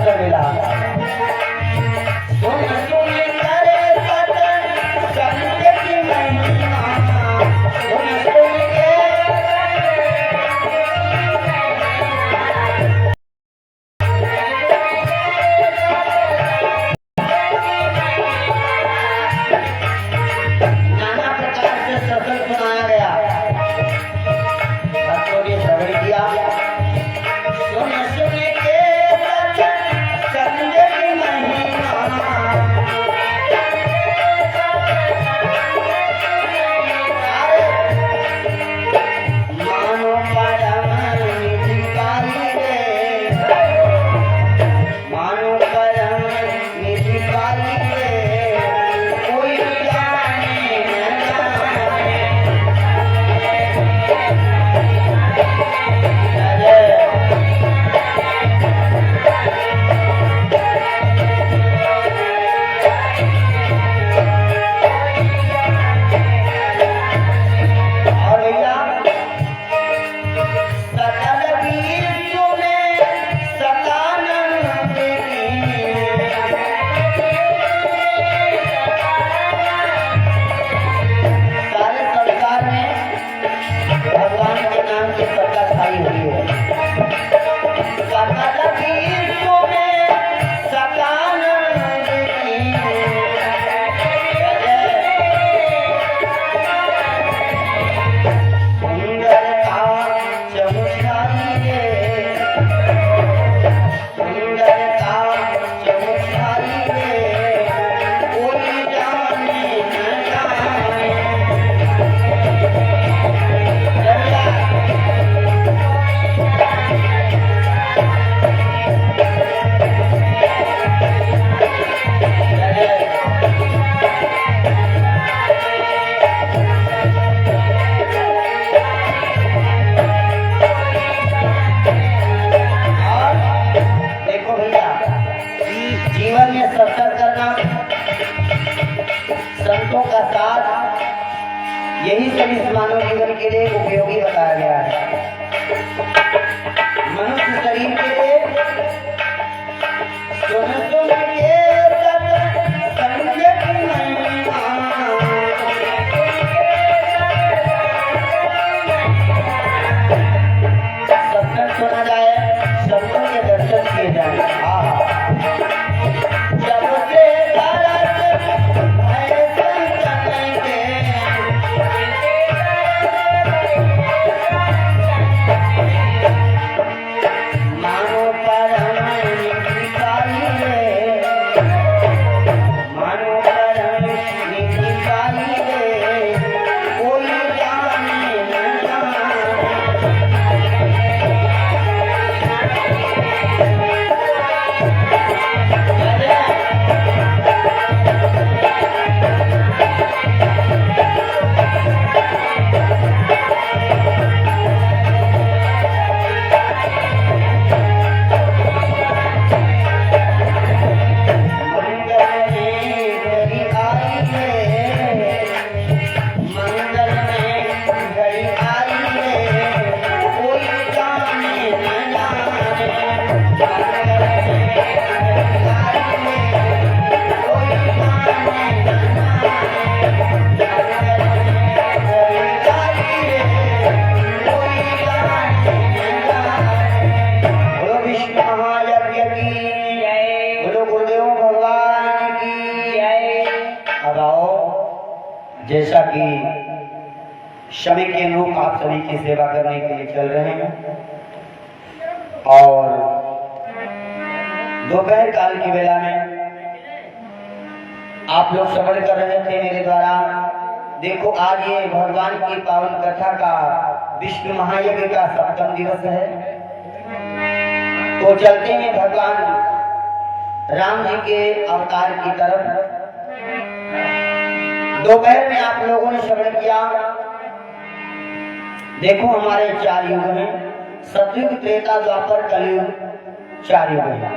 अवसर मिला। यही सब इस मानव जीवन के लिए उपयोगी बताया गया है। मनुष्य शरीर के लिए सत्संग सुना जाए, सत्संग के दर्शन किए जाए। जैसा कि समय के लोग आप सभी की सेवा करने के लिए चल रहे हैं और दोपहर काल की वेला में आप लोग श्रवण कर रहे थे मेरे द्वारा। देखो आज ये भगवान की पावन कथा का विश्व महायज्ञ का 7वां दिवस है। तो चलते हैं भगवान राम जी के अवतार की तरफ। दोपहर में आप लोगों ने श्रवण किया। देखो हमारे 4 युग हैं, सतयुग, त्रेता, द्वापर, कलयुग 4 युग हैं।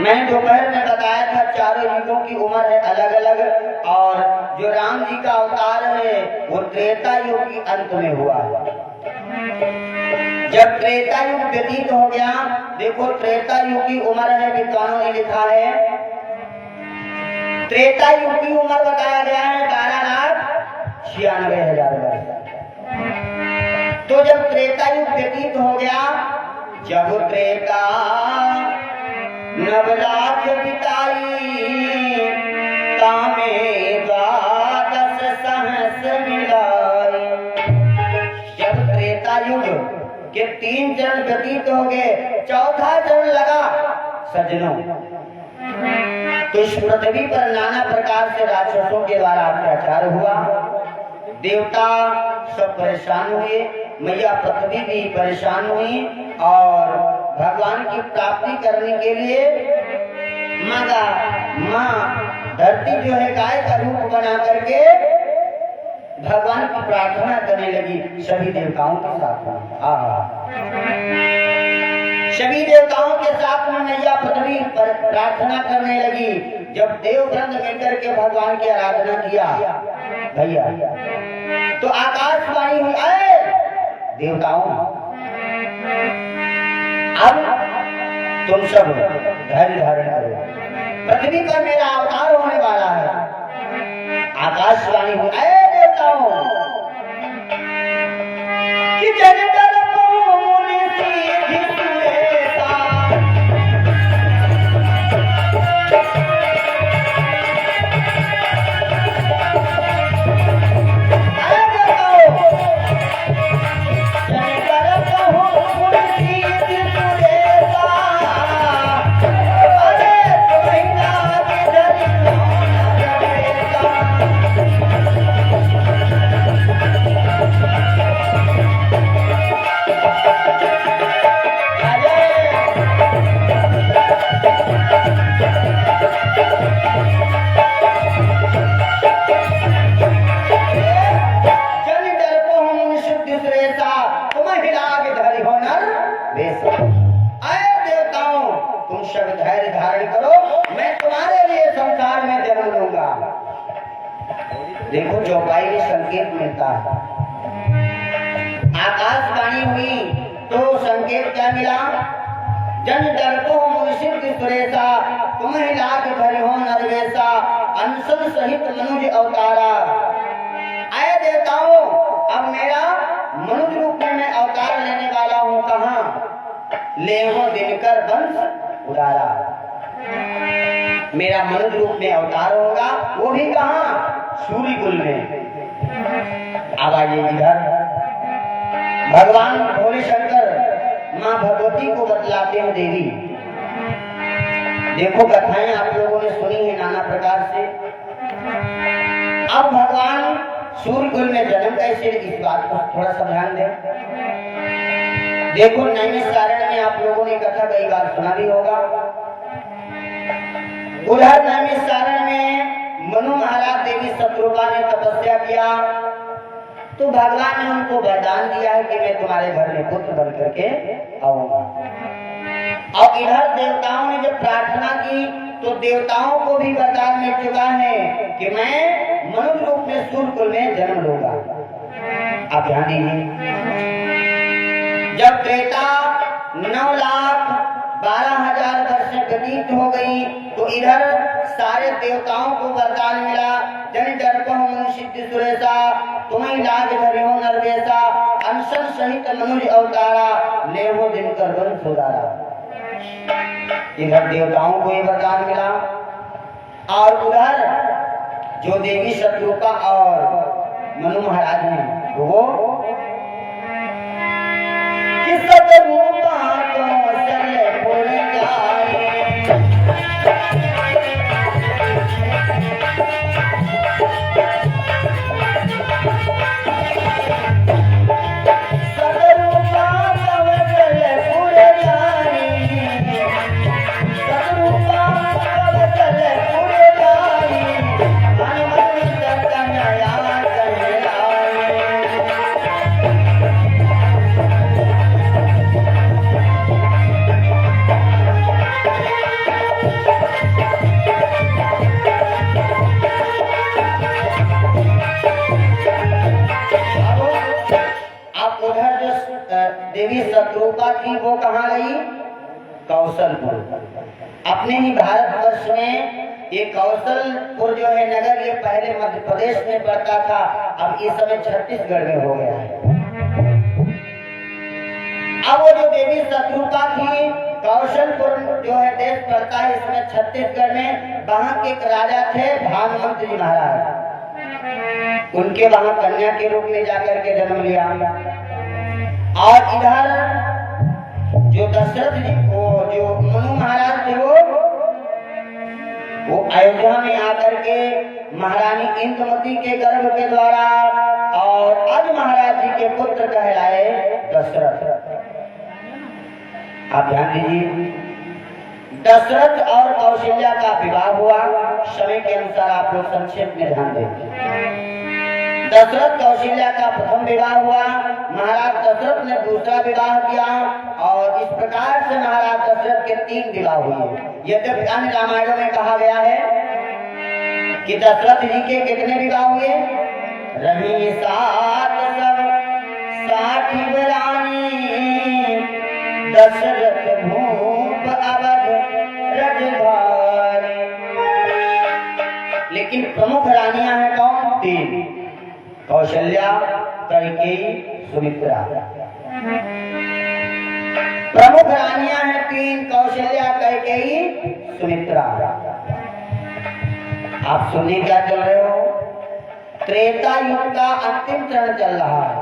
मैंने दोपहर में बताया था चारों युगों की उम्र है अलग अलग और जो राम जी का अवतार है वो त्रेता युग के अंत में हुआ है। जब त्रेता युग व्यतीत हो गया, देखो त्रेता युग की उम्र है, विद्वानों ने लिखा है त्रेता युग की उम्र बताया गया है 12,96,000 वर्ष। तो जब त्रेता युग व्यतीत हो गया, जब त्रेता नवलाख बिताई, तामे द्वादश सहस्र मिलाई। जब त्रेता युग के 3 चरण व्यतीत हो गए, चौथा चरण लगा सज्जनों, तो इस पृथ्वी पर नाना प्रकार से राक्षसों के द्वारा अत्याचार हुआ, देवता सब परेशान हुए, मैया पृथ्वी भी परेशान हुई और भगवान की प्राप्ति करने के लिए माँ धरती जो है गाय का रूप बना करके भगवान की प्रार्थना करने लगी सभी देवताओं के साथ। सभी देवताओं के साथ में मैया पृथ्वी पर प्रार्थना करने लगी। जब देववृंद मिलकर के भगवान की आराधना किया भैया, तो आकाशवाणी हुई, अरे देवताओं अब तुम सब धैर्य धारण करो, पृथ्वी पर मेरा अवतार होने वाला है। आकाशवाणी हुई, अरे देवताओं कि जन तरपो मुनि सीधी सुरेता, देखो चौपाई में संकेत मिलता है। आकाशवाणी हुई तो संकेत क्या मिला, जन डरको मुनिषिद्ध सुरेशा, तुम्हें लाख धरि हो नरवेशा, अंशन सहित मनुज अवतारा। आए देवताओं, अब मेरा मनुज रूप में मैं अवतार लेने वाला हूँ। कहाँ ले हो दिनकर वंश उदारा, मेरा मनुज रूप में अवतार होगा, वो भी कहाँ, सूर्य कुल में। अब आइए इधर, भगवान भोले शंकर माँ भगवती को बतलाते हैं देवी। देखो कथाएं आप लोगों ने सुनी है नाना प्रकार से। अब भगवान सूर्य कुल में जन्म कैसे, इस बात को थोड़ा सा ध्यान दें। देखो नैमिषारण्य में आप लोगों ने कथा कई बार सुना भी होगा। उधर नैमिषारण्य में मनु महाराज देवी शत्रुपा ने तपस्या किया, तो भगवान ने उनको वरदान दिया है कि मैं तुम्हारे घर में पुत्र बन करके आऊंगा। और इधर देवताओं ने जब प्रार्थना की तो देवताओं को भी वरदान मिल चुका है कि मैं मनुष्य रूप में सूर्यकुल में जन्म लूंगा। आप ध्यान दीजिए, जब त्रेता 9,12,000 वर्ष व्यतीत हो गई तो इधर सारे देवताओं को वरदान मिला, जन डरको मुनिषिद्ध सुरेशा, तुम्हें लाग धरि हो नरवेशा, अंशन सहित मनुज अवतारा, ले हो दिनकर वंश उदारा। इधर देवताओं को ये वरदान मिला और उधर जो देवी शत्रुपा और मनु महाराज हैं वो किस रूपा तो चले पुर जाए, देवी शत्रुपा थी वो कहाँ गई? कौशलपुर। अपने ही भारतवर्ष में ये कौशलपुर जो है नगर, ये पहले मध्य प्रदेश में पड़ता था, अब इस समय छत्तीसगढ़ में हो गया है। अब वो जो देवी शत्रुपा थी, कौशलपुर जो है देश पड़ता है इसमें छत्तीसगढ़ में, वहां के एक राजा थे भानुमंत जी महाराज। उनके वहां कन्या के रूप में जाकर के जन्म लिया। और इधर जो दशरथ जी को जो मनु महाराज थे वो अयोध्या में आकर के महारानी इंद्रमती के गर्भ के द्वारा और अज महाराज जी के पुत्र कहलाए दशरथ। आप ध्यान दीजिए, दशरथ और कौशल्या का विवाह हुआ। समय के अनुसार आप लोग संक्षेप में ध्यान देंगे। दशरथ कौशल्या का प्रथम विवाह हुआ, महाराज दशरथ ने दूसरा विवाह किया और इस प्रकार से महाराज दशरथ के 3 विवाह हुए। यद्यपि अन्य रामायणों में कहा गया है कि दशरथ जी के कितने विवाह हुए? रही 7 सब 60 रानी, दशरथ भूप अवध रजधारी। लेकिन प्रमुख रानियां हैं कौन? 3, कौशल्या, कैकेयी, सुमित्रा। प्रमुख रानियां हैं 3, कौशल्या, कैकेयी, सुमित्रा। आप सुनिए क्या चल रहे हो? त्रेता युग का अंतिम चरण चल रहा है।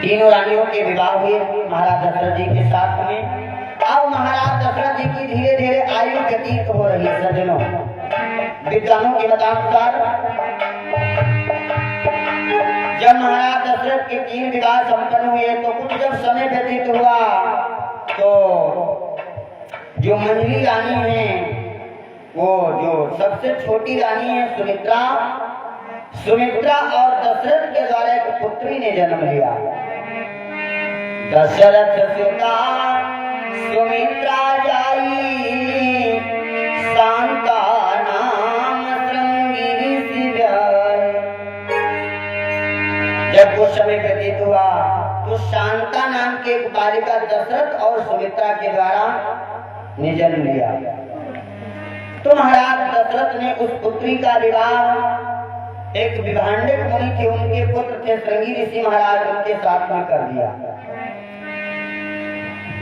तीनों रानियों के विवाह हुए महाराज दशरथ जी के साथ में। अब महाराज दशरथ जी की धीरे धीरे आयु व्यतीत हो रही है। सज्जनों, विद्वानों के मतानुसार जब महाराज दशरथ के 3 विवाह संपन्न हुए तो कुछ जब समय व्यतीत हुआ तो जो मंझली रानी है, वो जो सबसे छोटी रानी है सुमित्रा और दशरथ के द्वारा एक पुत्री ने जन्म लिया। दशरथ सुता सुमित्रा जाई, शांता नाम श्रृंगी शिवाय। जब वो समय व्यतीत हुआ तो शांता नाम के एक बालिका दशरथ और सुमित्रा के द्वारा ने जन्म लिया। तो महाराज दशरथ ने उस पुत्री का विवाह एक विभांडिक मुनि थे, उनके पुत्र थे श्रृंगी ऋषि महाराज, उनके साथ में कर दिया।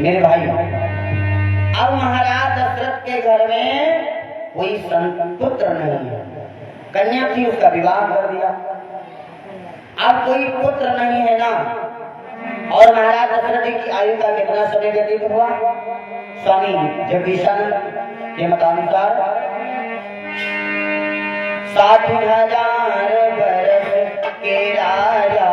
मेरे भाई, अब महाराज दशरथ के घर में कोई पुत्र नहीं है, कन्या थी, उसका विवाह कर दिया। अब कोई पुत्र नहीं है ना, और महाराज दशरथ जी की आयु का कितना समय व्यतीत हुआ? स्वामी जगदीशानंद के मतानुसार 60,000 बरस के राजा।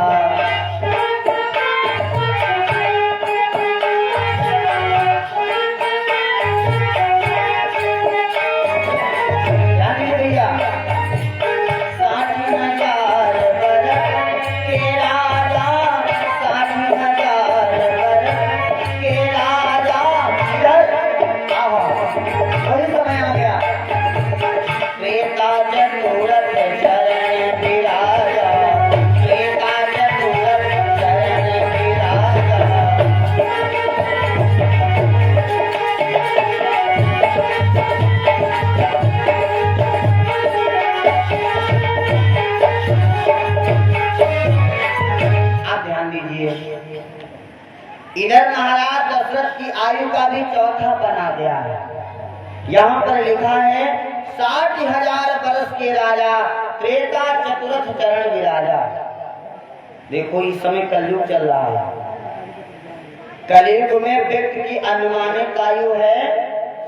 इधर महाराज दशरथ की आयु का भी चौथा बना दिया है। यहाँ पर लिखा है 60,000 वर्ष के राजा, त्रेता चतुर्थ चरण विराजा। देखो इस समय कलयुग चल रहा है। कलयुग में व्यक्ति की अनुमानित आयु है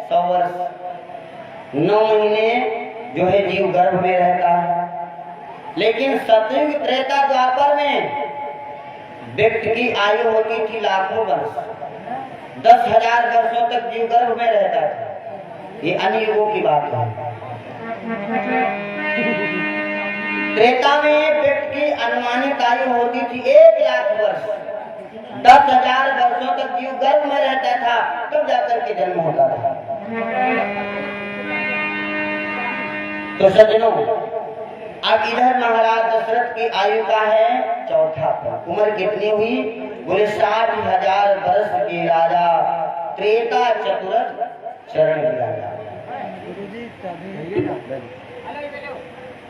100 वर्ष। 9 महीने जो है जीव गर्भ में रहता है। लेकिन सतयुग त्रेता द्वापर में व्यक्ति की आयु होती थी लाखों वर्ष। 10,000 वर्षों तक जीव गर्भ में रहता था। ये अन्य युगों की बात है। त्रेता में व्यक्ति की अनुमानित आयु होती थी 1 लाख वर्ष। 10,000 वर्षों तक जीव गर्भ में रहता था, तब जाकर के जन्म होता था। तो सज्जनों, अब इधर महाराज दशरथ की आयु का है चौथा पद। उम्र कितनी हुई? बोले 60,000 वर्ष के राजा, त्रेता चतुरथ चरण के राजा।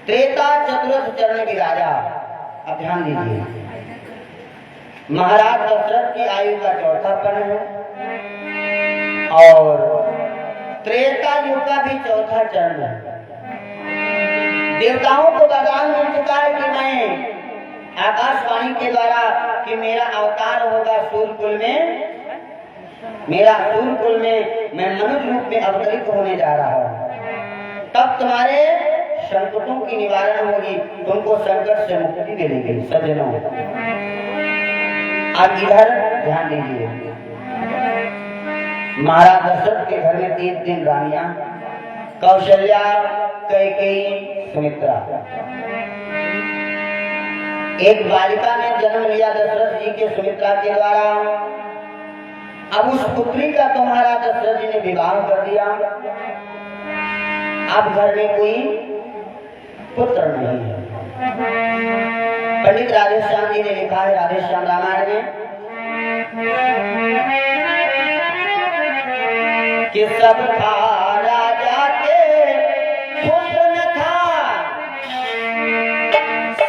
त्रेता चतुरथ चरण के राजा। अब ध्यान दीजिए, महाराज दशरथ की आयु का चौथा पद है और त्रेता युग का भी चौथा चरण है। देवताओं को वरदान मिल चुका है कि मैं आकाशवाणी के द्वारा कि मेरा अवतार होगा सूर्यकुल में, मेरा सूर्यकुल में मैं मनुष्य रूप में अवतरित होने जा रहा हूँ। तब तुम्हारे संकटों की निवारण होगी, तुमको संकट से मुक्ति मिलेगी। सज्जनों अब इधर ध्यान दीजिए, महाराज दशरथ के घर में 3 रानियां, कौशल्या, कैकेयी, सुमित्रा। एक बालिका ने जन्म लिया दशरथ जी के सुमित्रा के द्वारा। अब उस पुत्री का तो महाराज दशरथ जी ने विवाह कर दिया। अब घर में कोई पुत्र नहीं है। पंडित राधेश्याम जी ने लिखा है राधेश्याम रामायण में कि सब था राजा के पुत्र न था,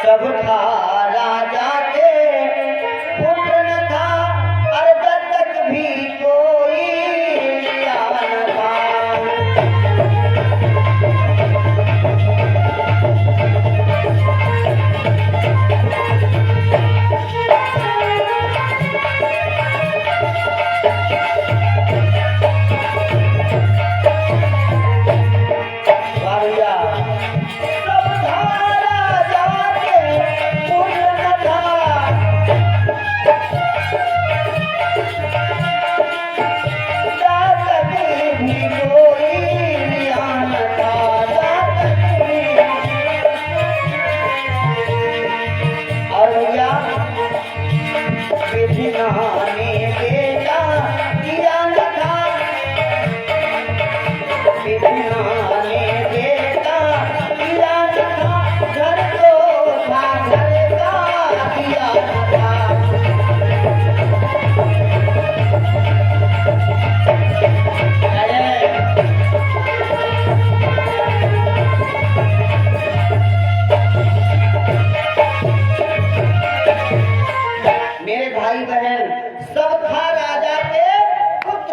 सब था राजा के पुत्र न था, अर्ध तक भी कोई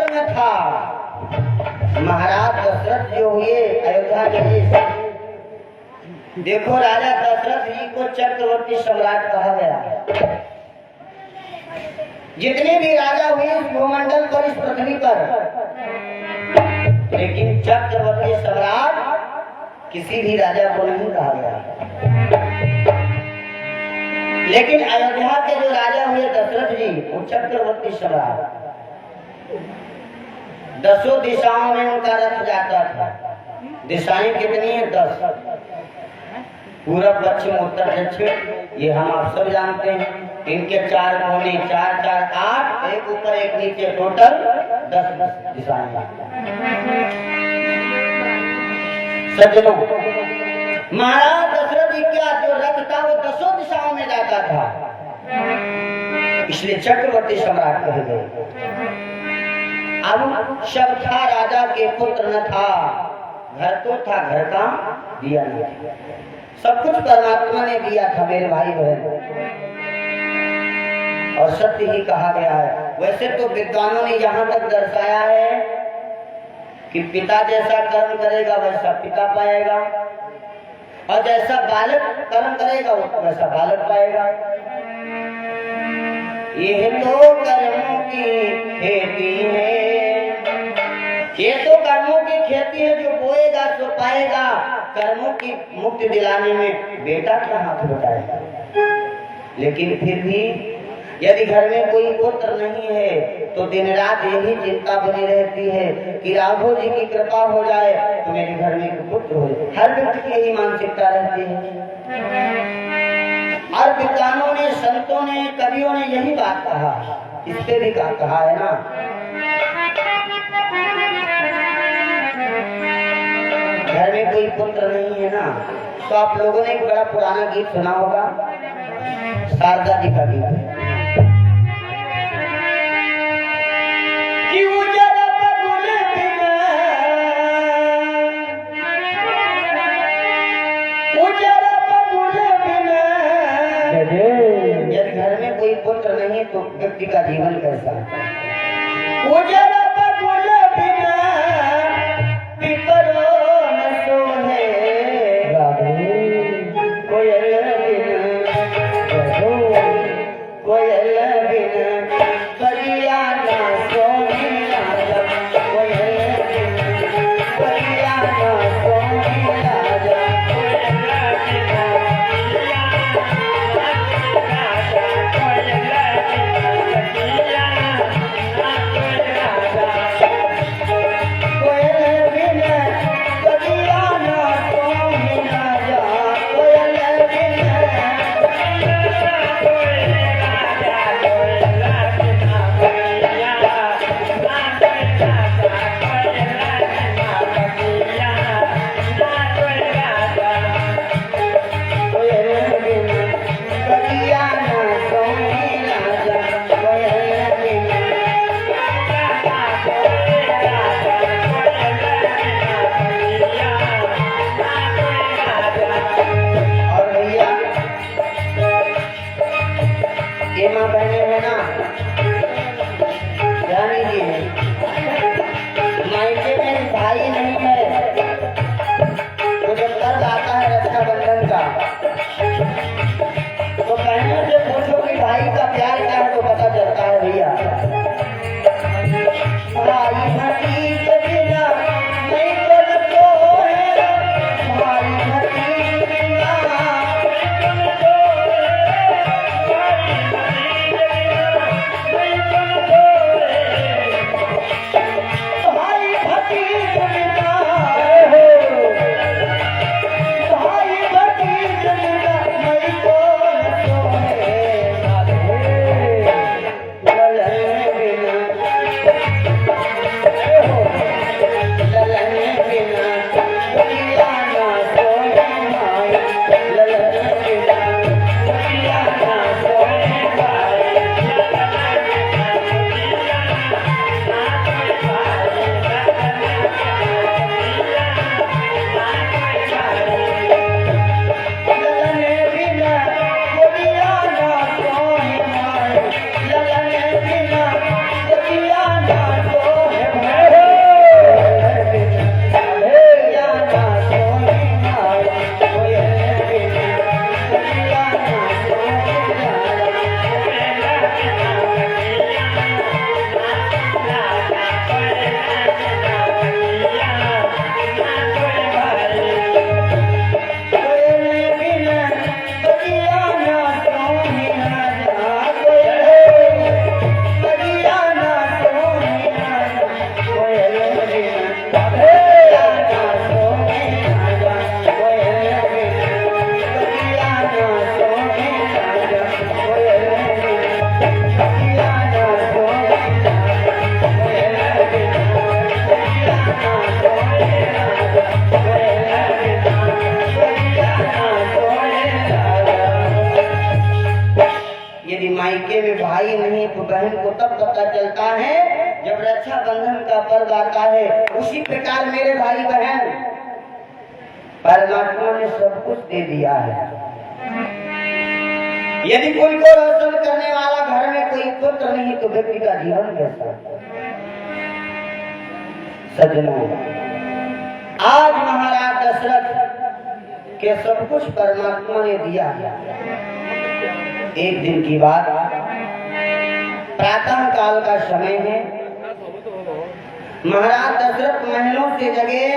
न था। महाराज दशरथ जो हुए अयोध्या के, देखो राजा दशरथ जी को चक्रवर्ती सम्राट कहा गया। जितने भी राजा हुए इस भूमंडल पर, इस पृथ्वी पर, लेकिन चक्रवर्ती सम्राट किसी भी राजा को नहीं कहा गया। लेकिन अयोध्या के जो राजा हुए दशरथ जी, वो चक्रवर्ती सम्राट। 10 दिशाओं में उनका रथ जाता था। दिशाएं कितनी है? 10। पूरब, पश्चिम, उत्तर, दक्षिण, ये हम आप सब जानते हैं। इनके 4 कोने, 4 4 8, एक ऊपर एक नीचे, टोटल 10 दिशाएं। सज्जनों, महाराज दशरथ जी का जो रथ था वो 10 दिशाओं में जाता था, इसलिए चक्रवर्ती सम्राट कहे गए। अब शब था राजा के पुत्र न था, घर तो था घर का दिया नहीं था। सब कुछ परमात्मा ने दिया था मेरे भाई बहन, और सत्य ही कहा गया है। वैसे तो विद्वानों ने यहाँ तक दर्शाया है कि पिता जैसा कर्म करेगा वैसा पिता पाएगा, और जैसा बालक कर्म करेगा वैसा बालक पाएगा। ये तो कर्मों की खेती है, ये तो कर्मों की खेती है, जो बोएगा सो पाएगा। कर्मों की मुक्ति दिलाने में बेटा क्या हाथ बटाएगा। लेकिन फिर भी यदि घर में कोई पुत्र नहीं है तो दिन रात यही चिंता बनी रहती है कि राघव जी की कृपा हो जाए तो मेरे घर में एक पुत्र हो जाए। हर व्यक्ति की यही मानसिकता रहती है। और विद्वानों ने, संतों ने, कवियों ने यही बात कहा, इस पे भी कहा है ना, घर में कोई पुत्र नहीं है ना तो आप लोगों ने एक बड़ा पुराना गीत सुना होगा, शारदा जी का गीत कि उजर बबुल बिना, उजर बबुल बिना। यदि घर में कोई पुत्र नहीं तो व्यक्ति का जीवन कैसा है? उजर बबुल बिना पिपरो न सोहे, कोयल बिना, कोयल बिना परिया न सोहे राजा, कोयल बिना परिया न सोहे राजा। माँ बहने है ना, ध्यान दीजिए, मायके में भाई नहीं है तो जब तक आता है रक्षाबंधन का तो बहनों से पूछो कि भाई का प्यार क्या है तो पता चलता है भैया। भाई भतीज बिना नहीं करतो है, भाई भतीज बिना यदि मायके में भाई नहीं तो बहन को तब पता चलता है जब रक्षाबंधन का पर्व आता है। उसी प्रकार मेरे भाई बहन परमात्मा ने सब कुछ दे दिया है। यदि कुल को रोशन करने वाला घर में कोई पुत्र नहीं तो व्यक्ति का जीवन कैसा? सज्जनों, आज महाराज दशरथ के सब कुछ परमात्मा ने दिया। एक दिन की बात, प्रातः काल का समय है। महाराज दशरथ महलों से जगे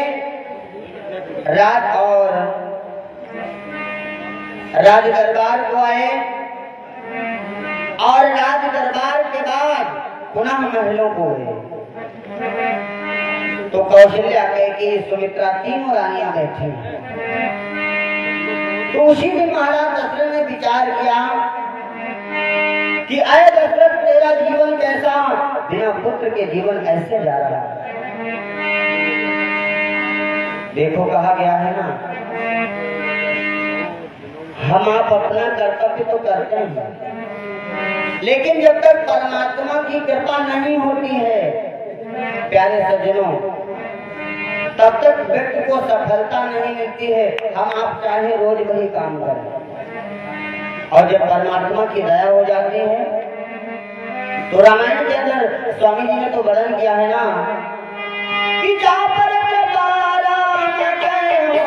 राज और राज दरबार को आए और राज दरबार के बाद पुनः महलों को गए। तो कौशल्या, कैकेयी, सुमित्रा तीनों रानियां बैठी। तो उसी दिन महाराज दशरथ ने विचार किया कि अय दशरथ, तेरा जीवन कैसा? बिना पुत्र के जीवन ऐसे जा रहा है। देखो, कहा गया है ना हम आप अपना कर्तव्य तो करते हैं, लेकिन जब तक परमात्मा की कृपा नहीं होती है प्यारे सज्जनों, तब तक व्यक्ति को सफलता नहीं मिलती है। हम आप चाहे रोज वही काम करें, और जब परमात्मा की दया हो जाती है तो रामायण के अंदर स्वामी जी ने तो वर्णन किया है ना कि जा पर कृपा राम के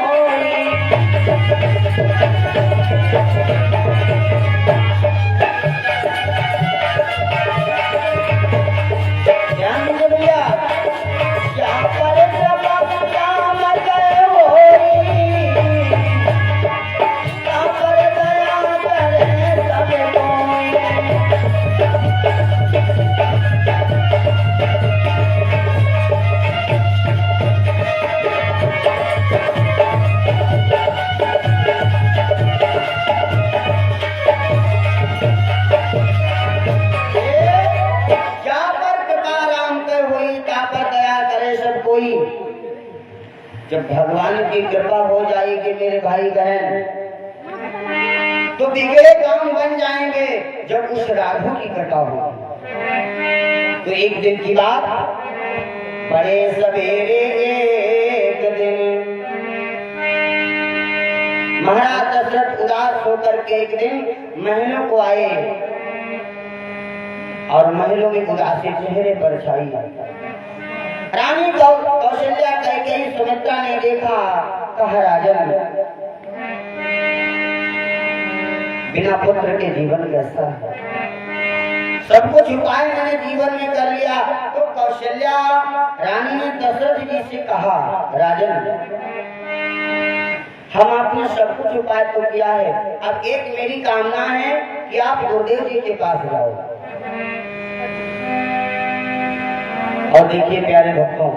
होई। ध्यान दीजिए भैया, जा पर कृपा राम के होई, जा पर दया करे सब कोई। जब भगवान की कृपा हो जाएगी मेरे भाई बहन, तो बिगड़े काम बन जाएंगे जब उस राघव की कृपा होगी। तो एक दिन की बात, बड़े सवेरे एक दिन महाराज दशरथ उदास होकर के एक दिन महलों को आए, और महलों में उदासी चेहरे पर छाई। रानी कौशल्या कैकेयी सुमित्रा ने देखा, कहा राजन बिना पुत्र के जीवन कैसा है, सब कुछ उपाय मैंने जीवन में कर लिया। तो कौशल्या रानी ने दशरथ जी से कहा, राजन हम आपने सब कुछ उपाय तो किया है, अब एक मेरी कामना है कि आप गुरुदेव जी के पास जाओ। और देखिए प्यारे भक्तों,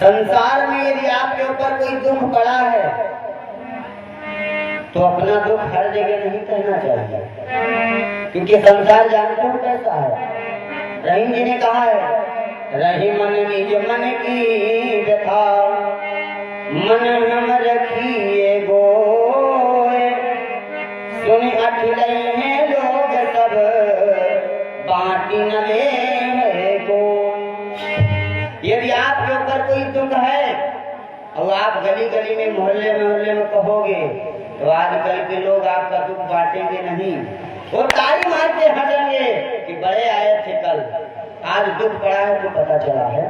संसार में यदि आपके ऊपर कोई दुख पड़ा है तो अपना दुख हर जगह नहीं कहना चाहिए, क्योंकि संसार जानते हो कैसा है। रहीम जी ने कहा है, रही मन निज मन की व्यथा, मन हम रखिए गोए, सुन अठिले हैं लोग सब, बाटी न ले। यदि आपके ऊपर कोई दुख है और आप गली गली में मोहल्ले में कहोगे तो आजकल के लोग आपका दुख बांटेंगे नहीं, वो ताली मार के हटेंगे कि बड़े आए थे कल, आज दुख पड़ा है तो पता चला है।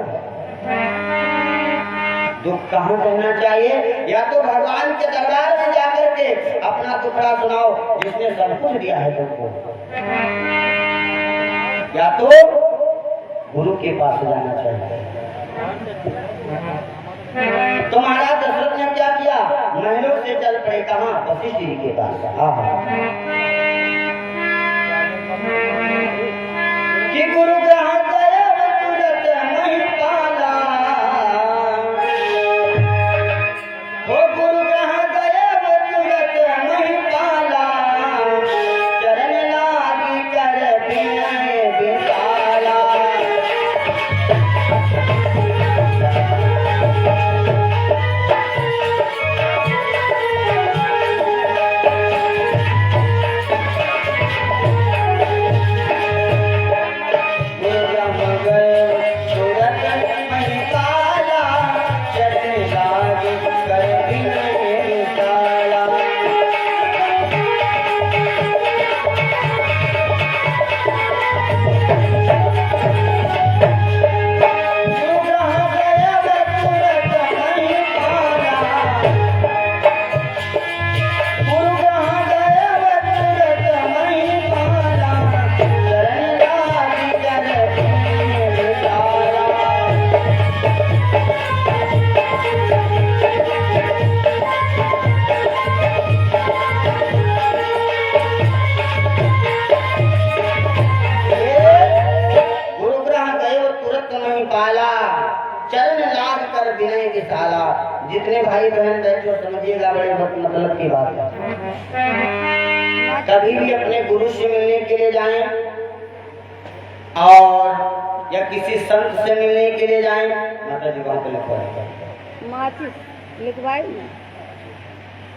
दुख कहाँ कहना चाहिए, या तो भगवान के दरबार में जाकर के अपना दुखड़ा सुनाओ जिसने सब कुछ दिया है तुमको, या तो गुरु के पास जाना चाहिए। तो महाराज दशरथ ने क्या किया, महलों से चल पड़े, कहाँ, वशिष्ठ जी के पास। कि गुरु ग्रहण गया तुरंत नहीं पाला, हो गुरु ग्रहण गया तुरंत नहीं पाला, चरण लागी कर बिनय बिसाला। जितने भाई बहन बैठो समझिएगा, बड़े मतलब की बात है। कभी भी अपने गुरु से मिलने के लिए जाएं और या किसी संत से मिलने के लिए जाएं, माता जी वहां पे लिखवाएं,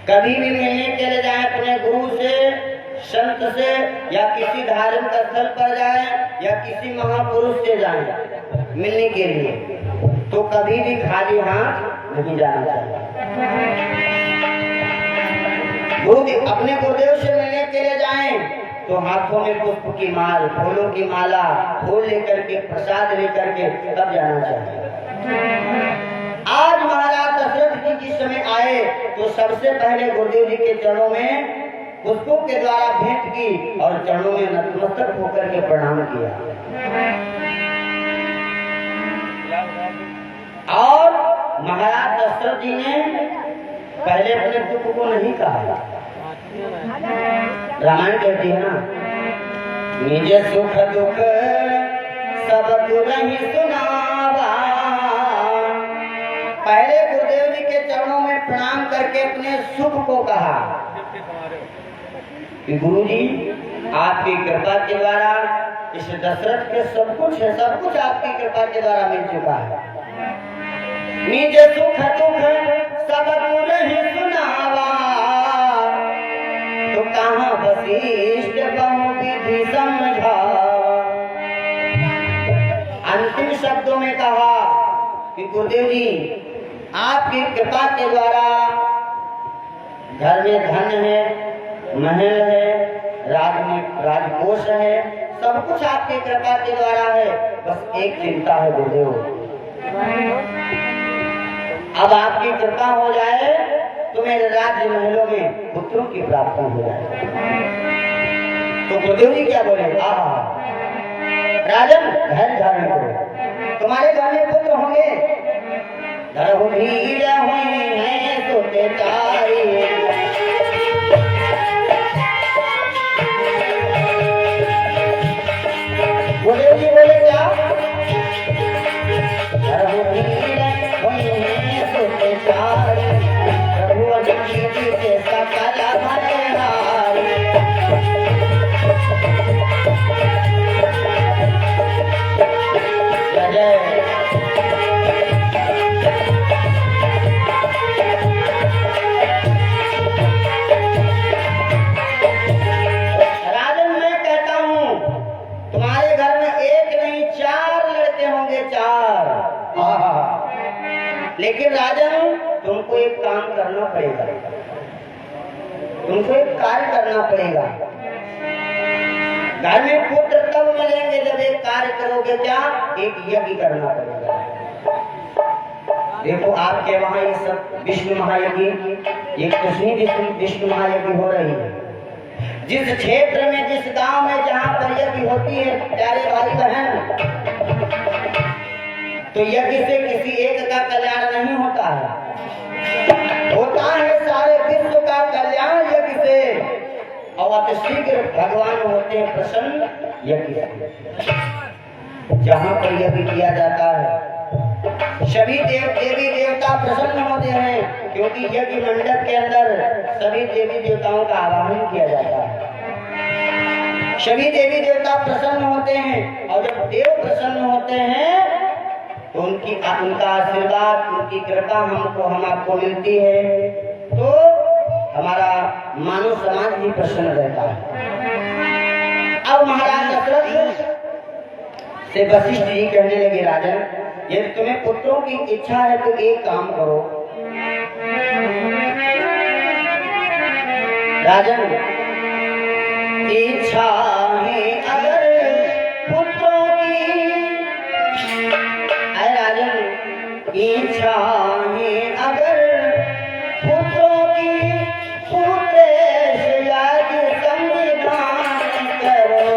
कभी भी मिलने के लिए जाए अपने गुरु से, संत से, या किसी धार्मिक स्थल पर जाए या किसी महापुरुष से जाए मिलने के लिए, तो कभी भी खाली हाथ नहीं जाना चाहिए। अपने गुरुदेव से मिलने के लिए जाएं तो हाथों में पुष्प की माल, फूलों की माला, फूल लेकर के, प्रसाद लेकर के तब जाना चाहिए। आज महाराज दशरथ जी जिस समय आए तो सबसे पहले गुरुदेव जी के चरणों में पुष्पों के द्वारा भेंट की और चरणों में नतमस्तक होकर के प्रणाम किया। और महाराज दशरथ जी ने पहले अपने दुख को नहीं कहा। रामायण कहती है ना, निज सुख दुख सब तुरहि सुनावा। पहले गुरुदेव जी के चरणों में प्रणाम करके अपने सुख को कहा कि गुरु जी आपकी कृपा के द्वारा इस दशरथ के सब कुछ है, सब कुछ आपकी कृपा के द्वारा मिल चुका है। निज सुख दुख सब तुरहि सुनावा, तो कहाँ वशिष्ठ बहु विधि समझावा। अंतिम शब्दों में कहा कि गुरुदेव जी आपकी कृपा के द्वारा घर में धन है, महल है, राजकोष है, सब कुछ आपकी कृपा के द्वारा है। बस एक चिंता है गुरुदेव, अब आपकी कृपा हो जाए तो मेरे राज्य महलों में पुत्रों की प्राप्ति हो जाए। तो गुरुदेव जी क्या बोले, राजन धैर्य धारण करो, तुम्हारे घर में पुत्र होंगे। धरहु हुई है सोते तारी, गुरुदेव जी बोले क्या, धरहु हुई है सोते तारी, प्रभु जी के सकल भरहारी। राजन मैं कहता हूँ तुम्हारे घर में एक नहीं 4 लड़के होंगे, 4। लेकिन राजन तुमको एक काम करना पड़ेगा, तुमको एक कार्य करना पड़ेगा। घर में पुत्र तब मिलेंगे जब एक कार्य करोगे, क्या, एक यज्ञ करना पड़ेगा। देखो आपके वहाँ ये सब विष्णु महायज्ञ, ये कृष्ण विष्णु महायज्ञ हो रही है। जिस क्षेत्र में, जिस गांव में जहाँ पर यज्ञ होती है प्यारे भाई बहन, तो यज्ञ से किसी एक का कल्याण नहीं होता है, होता है सारे विश्व का कल्याण यज्ञ से। और शीघ्र भगवान होते हैं प्रसन्न यज्ञ से। जहाँ पर यज्ञ किया जाता है सभी देवी देवता प्रसन्न होते हैं, क्योंकि यज्ञ मंडप के अंदर सभी देवी देवताओं का आवाहन किया जाता है। सभी देवी देवता प्रसन्न होते हैं, और जब देव प्रसन्न होते हैं तो उनका आशीर्वाद, उनकी कृपा हम आपको मिलती है, तो हमारा मानव समाज भी प्रसन्न रहता है। अब महाराज दशरथ से वशिष्ठ जी कहने लगे, राजन यदि तुम्हें पुत्रों की इच्छा है तो एक काम करो। राजन इच्छा है अगर पुत्रों की, राजन इच्छा है अगर पुत्रों की, पुत्र यज्ञ संविधान करो।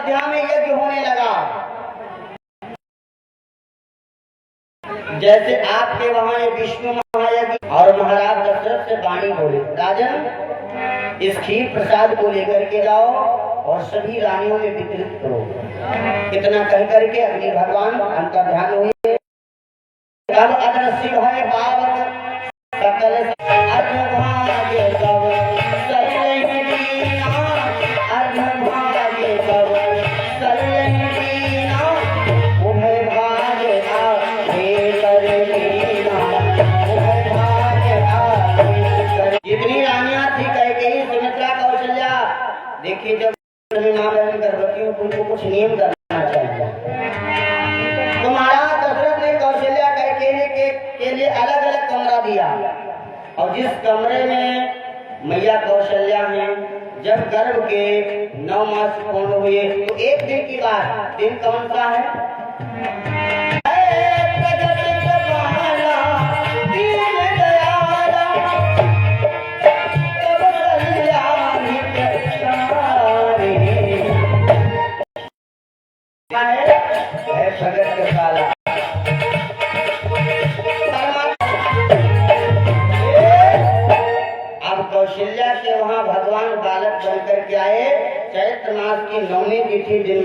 अयोध्या में यज्ञ होने लगा। जैसे आपके वहां ये विष्णु महायज्ञ, और महाराज दशरथ से वाणी बोले, राजन इस खीर प्रसाद को लेकर के जाओ और सभी रानियों में वितरित करो। इतना कह करके अग्नि भगवान अंतर्ध्यान हुए। तब अदृश्य भय पावन सकल अर्धभाग्य तव सलहीना, अर्धभाग्य तव सलहीना, उभय भाग्य आगे कर लीना, उभय भाग्य आगे कर। जितनी रानियां थी कैकेयी, सुमित्रा, कौशल्या, देखिए जब मां बहन गर्भवती हो तुमको कुछ नियम करना चाहिए। तुम्हारा दशरथ ने कौशल्या के लिए अलग अलग कमरा दिया, और जिस कमरे में मैया कौशल्या हैं, जब गर्भ के 9 मास पूर्ण हुए तो एक दिन की बात, दिन कौन सा है? भगत के काला अब कौशल्या के वहां भगवान बालक बनकर के आए। चैत्र मास की 9वीं तिथि दिन